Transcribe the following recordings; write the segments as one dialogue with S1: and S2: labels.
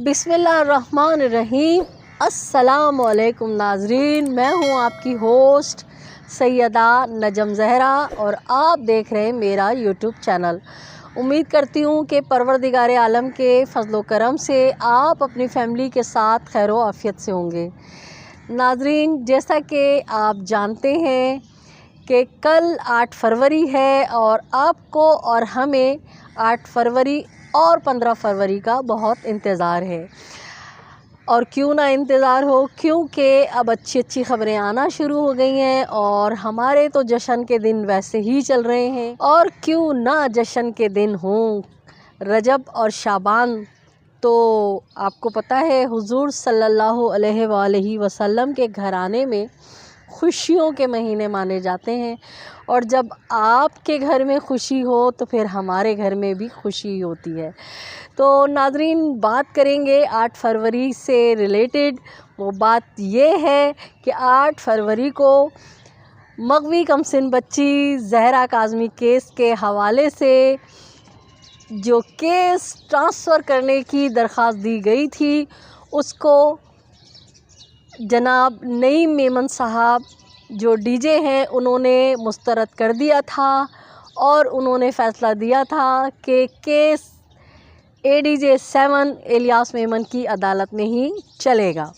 S1: बिस्मिल्लाहिर्रहमानिर्रहीम। अस्सलाम वालेकुम नाजरीन, मैं हूँ आपकी होस्ट सैयदा नजम ज़हरा और आप देख रहे हैं मेरा यूट्यूब चैनल। उम्मीद करती हूँ कि परवरदिगार आलम के फजलो करम से आप अपनी फैमिली के साथ खैर व आफियत से होंगे। नाजरीन, जैसा कि आप जानते हैं कि कल 8 फरवरी है और आपको और हमें 8 फरवरी और 15 फरवरी का बहुत इंतज़ार है। और क्यों ना इंतज़ार हो, क्योंकि अब अच्छी अच्छी ख़बरें आना शुरू हो गई हैं और हमारे तो जश्न के दिन वैसे ही चल रहे हैं। और क्यों ना जश्न के दिन हों, रजब और शाबान तो आपको पता है हुज़ूर सल्लल्लाहु अलैहि वसल्लम के घराने में खुशियों के महीने माने जाते हैं। और जब आपके घर में खुशी हो तो फिर हमारे घर में भी खुशी होती है। तो नाज़रीन, बात करेंगे 8 फरवरी से रिलेटेड। वो बात ये है कि 8 फरवरी को मग़वी कमसिन बच्ची ज़हरा काज़मी केस के हवाले से जो केस ट्रांसफ़र करने की दरख्वास्त दी गई थी, उसको जनाब नईम मेमन साहब जो डीजे हैं उन्होंने मुस्तरद कर दिया था और उन्होंने फ़ैसला दिया था कि केस ADJ 7 इलियास मेमन की अदालत में ही चलेगा।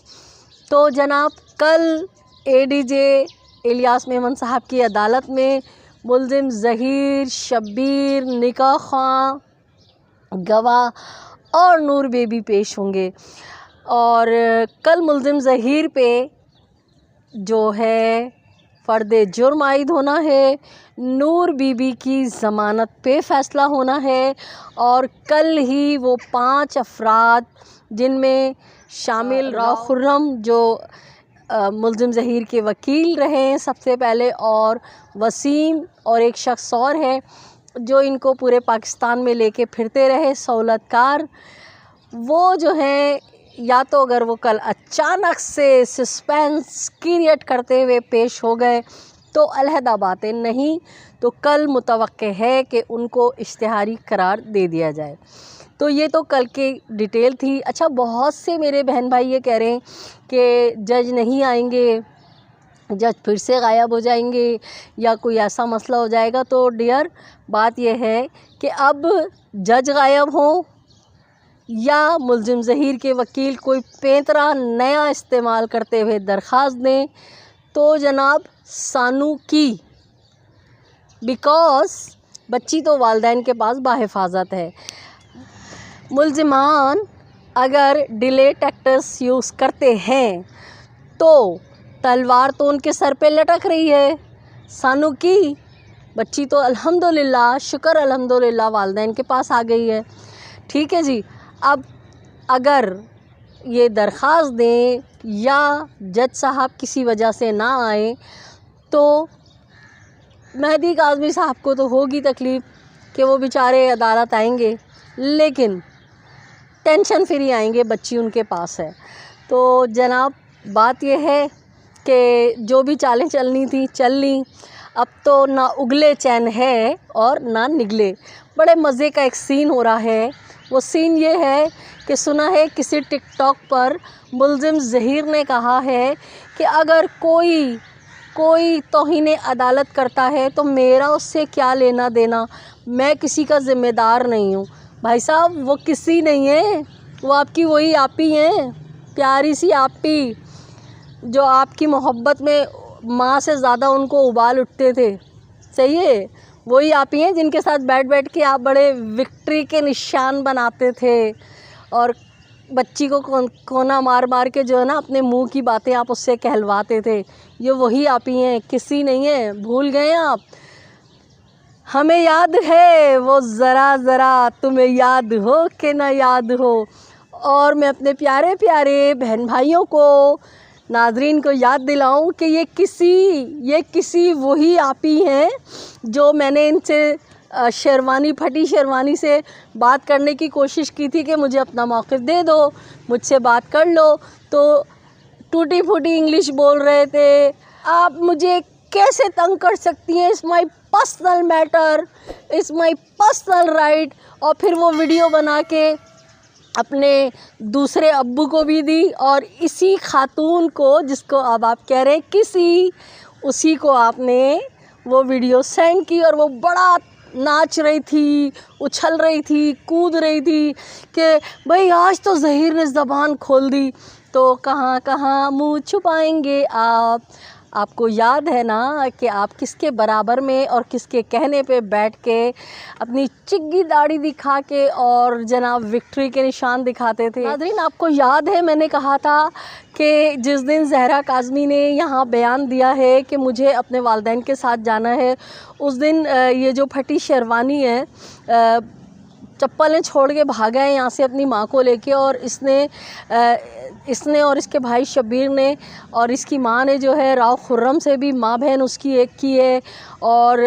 S1: तो जनाब कल ADJ इलियास मेमन साहब की अदालत में मुल्ज़िम ज़हीर, शब्बीर, निका खां, गवाह और नूर बेबी पेश होंगे। और कल मुल्ज़िम ज़हीर पे जो है फ़र्दे जुर्म आयद होना है, नूर बीबी की ज़मानत पे फ़ैसला होना है। और कल ही वो 5 अफराद जिनमें शामिल राव खुर्रम जो मुल्ज़िम ज़हीर के वकील रहे हैं सबसे पहले, और वसीम और एक शख्स और है जो इनको पूरे पाकिस्तान में लेके फिरते रहे, सहूलतकार, वो जो हैं या तो अगर वो कल अचानक से सस्पेंस क्रिएट करते हुए पेश हो गए तो अलहदा बातें, नहीं तो कल मुतवक्के है कि उनको इश्तिहारी करार दे दिया जाए। तो ये तो कल की डिटेल थी। अच्छा, बहुत से मेरे बहन भाई ये कह रहे हैं कि जज नहीं आएंगे, जज फिर से गायब हो जाएंगे या कोई ऐसा मसला हो जाएगा। तो डियर, बात यह है कि अब जज गायब हों या मुल्ज़िम ज़हीर के वकील कोई पैंतरा नया इस्तेमाल करते हुए दरख्वास्त दें तो जनाब सानू की, बिकॉज़ बच्ची तो वालिदैन के पास बाहिफाजत है। मुल्ज़िमान अगर डिले टैक्टिक्स यूज़ करते हैं तो तलवार तो उनके सर पे लटक रही है। सानू की बच्ची तो अल्हम्दुलिल्लाह, शुक्र अल्हम्दुलिल्लाह, वालिदैन के पास आ गई है। ठीक है जी। अब अगर ये दरख्वास्त दें या जज साहब किसी वजह से ना आए तो मेहदी काज़मी साहब को तो होगी तकलीफ़ कि वो बेचारे अदालत आएंगे, लेकिन टेंशन फ्री आएंगे, बच्ची उनके पास है। तो जनाब बात यह है कि जो भी चालें चलनी थी चल ली। अब तो ना उगले चैन है और ना निगले। बड़े मज़े का एक सीन हो रहा है। वो सीन ये है कि सुना है किसी टिकटॉक पर मुल्ज़िम ज़हीर ने कहा है कि अगर कोई तौहीन अदालत करता है तो मेरा उससे क्या लेना देना, मैं किसी का ज़िम्मेदार नहीं हूँ। भाई साहब, वो किसी नहीं है, वो आपकी वही आपी हैं, प्यारी सी आपी जो आपकी मोहब्बत में माँ से ज़्यादा उनको उबाल उठते थे। सही है, वही आप ही हैं जिनके साथ बैठ बैठ के आप बड़े विक्ट्री के निशान बनाते थे और बच्ची को कोना मार मार के जो है ना अपने मुंह की बातें आप उससे कहलवाते थे। ये वही आप ही हैं, किसी नहीं है, भूल गए आप। हमें याद है वो ज़रा ज़रा, तुम्हें याद हो कि ना याद हो। और मैं अपने प्यारे प्यारे बहन भाइयों को, नाजरीन को याद दिलाऊं कि ये किसी वही आप ही हैं जो मैंने इनसे फटी शेरवानी से बात करने की कोशिश की थी कि मुझे अपना मौक़िफ़ दे दो, मुझसे बात कर लो, तो टूटी फूटी इंग्लिश बोल रहे थे। आप मुझे कैसे तंग कर सकती हैं, it's my personal matter, it's my personal right. और फिर वो वीडियो बना के अपने दूसरे अब्बू को भी दी और इसी खातून को, जिसको अब आप कह रहे हैं किसी, उसी को आपने वो वीडियो सेंड की और वो बड़ा नाच रही थी, उछल रही थी, कूद रही थी कि भाई आज तो ज़हीर ने ज़बान खोल दी। तो कहाँ कहाँ मुँह छुपाएंगे आप। आपको याद है ना कि आप किसके बराबर में और किसके कहने पे बैठ के अपनी चिग्गी दाढ़ी दिखा के और जनाब विक्ट्री के निशान दिखाते थे। नाज़रीन, आपको याद है मैंने कहा था कि जिस दिन ज़हरा काज़मी ने यहाँ बयान दिया है कि मुझे अपने वालिदैन के साथ जाना है, उस दिन ये जो फटी शेरवानी है, चप्पलें छोड़ के भागा है यहाँ से अपनी माँ को लेके, और इसने और इसके भाई शब्बीर ने और इसकी माँ ने जो है राव खुर्रम से भी माँ बहन उसकी एक की है, और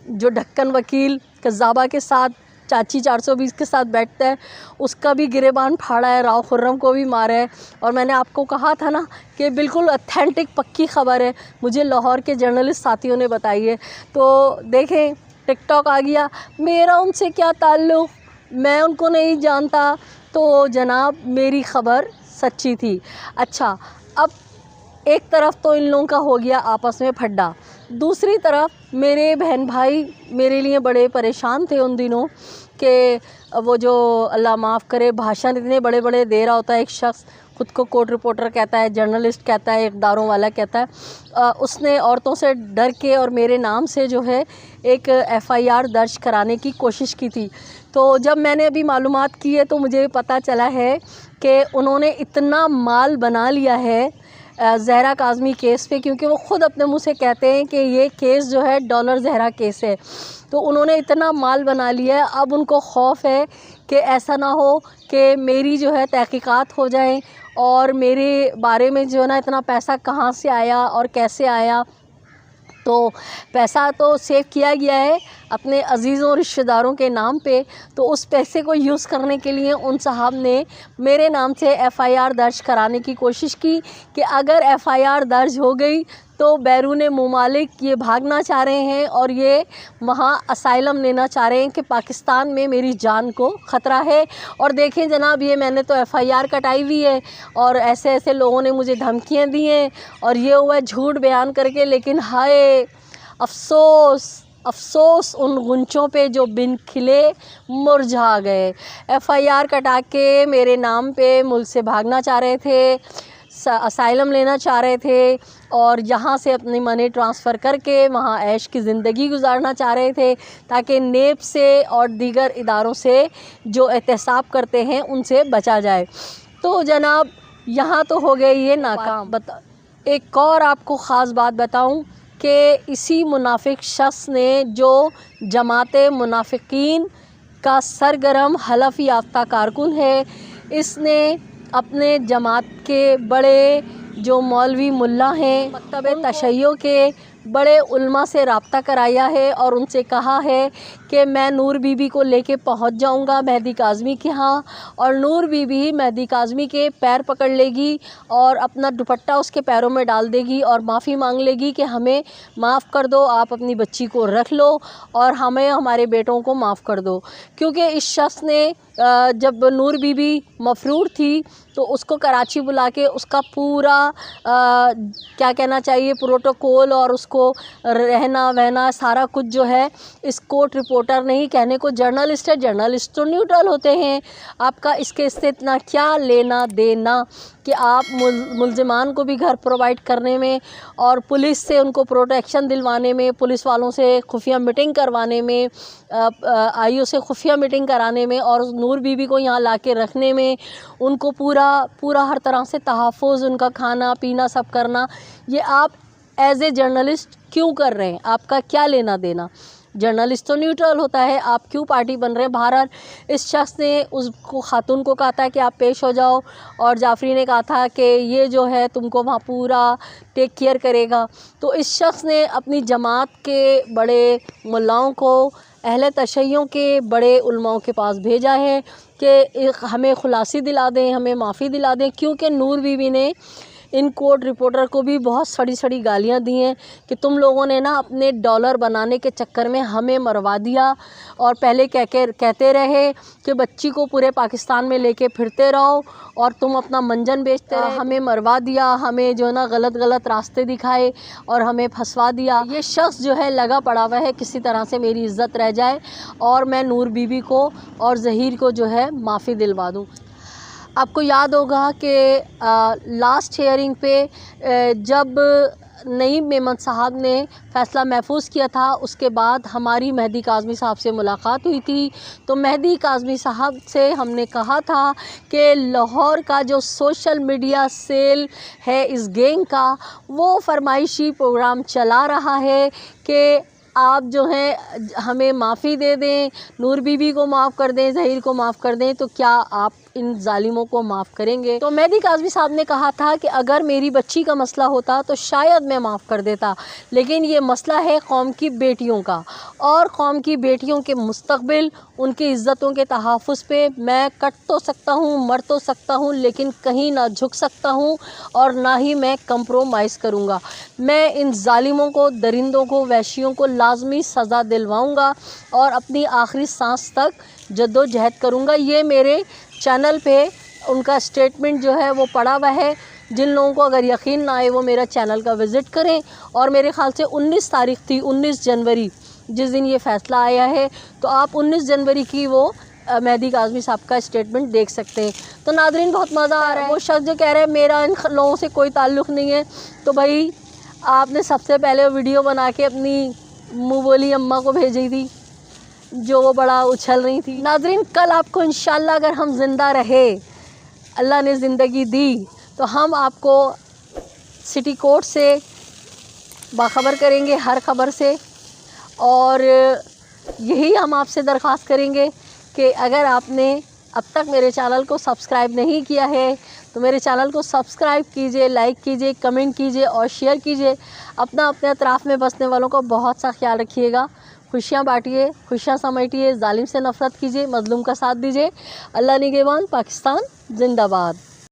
S1: जो ढक्कन वकील कज़्ज़ाबा के साथ चाची 420 के साथ बैठता है उसका भी गिरेबान फाड़ा है, राव खुर्रम को भी मारा है। और मैंने आपको कहा था ना कि बिल्कुल ऑथेंटिक पक्की खबर है, मुझे लाहौर के जर्नलिस्ट साथियों ने बताई है। तो देखें, टिकटॉक आ गया, मेरा उनसे क्या ताल्लुक़, मैं उनको नहीं जानता। तो जनाब मेरी ख़बर सच्ची थी। अच्छा, अब एक तरफ तो इन लोगों का हो गया आपस में फड्डा, दूसरी तरफ मेरे बहन भाई मेरे लिए बड़े परेशान थे उन दिनों कि वो जो अल्लाह माफ़ करे भाषण इतने बड़े बड़े दे रहा होता है एक शख्स, ख़ुद को कोर्ट रिपोर्टर कहता है, जर्नलिस्ट कहता है, इक़दारों वाला कहता है, उसने औरतों से डर के और मेरे नाम से जो है एक FIR दर्ज कराने की कोशिश की थी। तो जब मैंने अभी मालूमात की है तो मुझे पता चला है कि उन्होंने इतना माल बना लिया है ज़हरा काज़मी केस पे, क्योंकि वो ख़ुद अपने मुँह से कहते हैं कि ये केस जो है डॉलर ज़हरा केस है। तो उन्होंने इतना माल बना लिया है, अब उनको खौफ है कि ऐसा ना हो कि मेरी जो है तहक़ीक़ात हो जाए और मेरे बारे में जो है ना इतना पैसा कहाँ से आया और कैसे आया। तो पैसा तो सेव किया गया है अपने अज़ीज़ों रिश्तेदारों के नाम पे, तो उस पैसे को यूज़ करने के लिए उन साहब ने मेरे नाम से FIR दर्ज कराने की कोशिश की कि अगर FIR दर्ज हो गई तो बैरून मुमालिक ये भागना चाह रहे हैं और ये वहाँ असाइलम लेना चाह रहे हैं कि पाकिस्तान में मेरी जान को ख़तरा है। और देखें जनाब, ये मैंने तो FIR कटाई हुई है और ऐसे ऐसे लोगों ने मुझे धमकियाँ दी हैं और ये हुआ झूठ बयान करके, लेकिन हाय अफ़सोस अफ़सोस उन गुंचों पे जो बिन खिले मुरझा गए। FIR कटा के मेरे नाम पे मुल्क से भागना चाह रहे थे, असाइलम लेना चाह रहे थे और यहाँ से अपनी मनी ट्रांसफ़र करके वहाँ ऐश की ज़िंदगी गुजारना चाह रहे थे ताकि नेब से और दीगर इदारों से जो एहतसाब करते हैं उनसे बचा जाए। तो जनाब यहाँ तो हो गए ये नाकाम। एक और आपको ख़ास बात बताऊँ कि इसी मुनाफिक शख्स ने जो जमाते मुनाफिकीन का सरगर्म हलफ याफ्ता कारकुन है, इसने अपने जमात के बड़े जो मौलवी मुल्ला हैं, मकतब तशय्यो के बड़े उल्मा से रब्ता कराया है और उनसे कहा है कि मैं नूर बीबी को लेके पहुंच जाऊंगा मेहदी काज़मी के यहाँ, और नूर बीबी मेहदी काज़मी के पैर पकड़ लेगी और अपना दुपट्टा उसके पैरों में डाल देगी और माफ़ी मांग लेगी कि हमें माफ़ कर दो, आप अपनी बच्ची को रख लो और हमें हमारे बेटों को माफ़ कर दो। क्योंकि इस शख्स ने जब नूर बीबी मफरूर थी तो उसको कराची बुला के उसका पूरा क्या कहना चाहिए प्रोटोकॉल और उसको रहना वहना सारा कुछ जो है, इस कोर्ट रिपोर्टर नहीं कहने को जर्नलिस्ट है, जर्नलिस्ट तो न्यूट्रल होते हैं, आपका इसके इससे इतना क्या लेना देना कि आप मुल्ज़िमान को भी घर प्रोवाइड करने में और पुलिस से उनको प्रोटेक्शन दिलवाने में, पुलिस वालों से खुफिया मीटिंग करवाने में, IO से खुफिया मीटिंग कराने में और नूर बीबी को यहाँ ला के रखने में, उनको पूरा हर तरह से तहफ़्फ़ुज़, उनका खाना पीना सब करना, ये आप एज़ ए जर्नलिस्ट क्यों कर रहे हैं? आपका क्या लेना देना? जर्नलिस्ट तो न्यूट्रल होता है, आप क्यों पार्टी बन रहे हैं? बहरहाल इस शख्स ने उसको खातून को कहा था कि आप पेश हो जाओ और जाफ़री ने कहा था कि ये जो है तुमको वहाँ पूरा टेक केयर करेगा। तो इस शख्स ने अपनी जमात के बड़े मुल्लाओं को, अहले तशय्यो के बड़े उलमाओं के पास भेजा है कि हमें खुलासी दिला दें, हमें माफ़ी दिला दें, क्योंकि नूर बीबी ने इन कोर्ट रिपोर्टर को भी बहुत सड़ी सड़ी गालियां दी हैं कि तुम लोगों ने ना अपने डॉलर बनाने के चक्कर में हमें मरवा दिया, और पहले कहते रहे कि बच्ची को पूरे पाकिस्तान में लेके फिरते रहो और तुम अपना मंजन बेचते रहे। हमें मरवा दिया, हमें जो ना गलत रास्ते दिखाए और हमें फंसवा दिया। ये शख्स जो है लगा पड़ा हुआ है किसी तरह से मेरी इज़्ज़त रह जाए और मैं नूर बीबी को और ज़हीर को जो है माफ़ी दिलवा दूँ। आपको याद होगा कि लास्ट हियरिंग पे जब नईम मेमन साहब ने फ़ैसला महफूज किया था, उसके बाद हमारी मेहदी काज़मी साहब से मुलाकात हुई थी। तो मेहदी काज़मी साहब से हमने कहा था कि लाहौर का जो सोशल मीडिया सेल है इस गैंग का, वो फरमाइशी प्रोग्राम चला रहा है कि आप जो हैं हमें माफ़ी दे दें, नूर बीबी को माफ़ कर दें, ज़हीर को माफ़ कर दें। तो क्या आप इन जालिमों को माफ़ करेंगे? तो मेहदी काज़मी साहब ने कहा था कि अगर मेरी बच्ची का मसला होता तो शायद मैं माफ़ कर देता, लेकिन ये मसला है कौम की बेटियों का, और कौम की बेटियों के मुस्तक़बिल, उनकी इज़्ज़तों के तहफ़्फ़ुज़ पे मैं कट तो सकता हूँ, मर तो सकता हूँ, लेकिन कहीं ना झुक सकता हूँ और ना ही मैं कंप्रोमाइज़ करूँगा। मैं इन जालिमों को, दरिंदों को, वहशियों को लाज़मी सज़ा दिलवाऊँगा और अपनी आखिरी सांस तक जद्दोजहद करूँगा। ये मेरे चैनल पे उनका स्टेटमेंट जो है वो पड़ा हुआ है। जिन लोगों को अगर यकीन ना आए वो मेरा चैनल का विज़िट करें। और मेरे ख़्याल से 19 तारीख़ थी, 19 जनवरी जिस दिन ये फ़ैसला आया है, तो आप 19 जनवरी की वो मेहदी काज़मी साहब का स्टेटमेंट देख सकते हैं। तो नाज़रीन, बहुत मज़ा आ रहा है। वो शख्स जो कह रहे हैं मेरा इन लोगों से कोई ताल्लुक़ नहीं है, तो भाई आपने सबसे पहले वीडियो बना के अपनी मुँह बोली अम्मा को भेजी थी जो वो बड़ा उछल रही थी। नाज़रीन, कल आपको इंशाल्लाह अगर हम ज़िंदा रहे, अल्लाह ने ज़िंदगी दी, तो हम आपको सिटी कोर्ट से बाखबर करेंगे हर ख़बर से। और यही हम आपसे दरख्वास्त करेंगे कि अगर आपने अब तक मेरे चैनल को सब्सक्राइब नहीं किया है तो मेरे चैनल को सब्सक्राइब कीजिए, लाइक कीजिए, कमेंट कीजिए और शेयर कीजिए। अपने अतराफ़ में बसने वालों का बहुत सा ख्याल रखिएगा। खुशियाँ बांटिए, खुशियाँ समेटिए, जालिम से नफ़रत कीजिए, मज़लूम का साथ दीजिए। अल्लाह निगहबान, पाकिस्तान जिंदाबाद।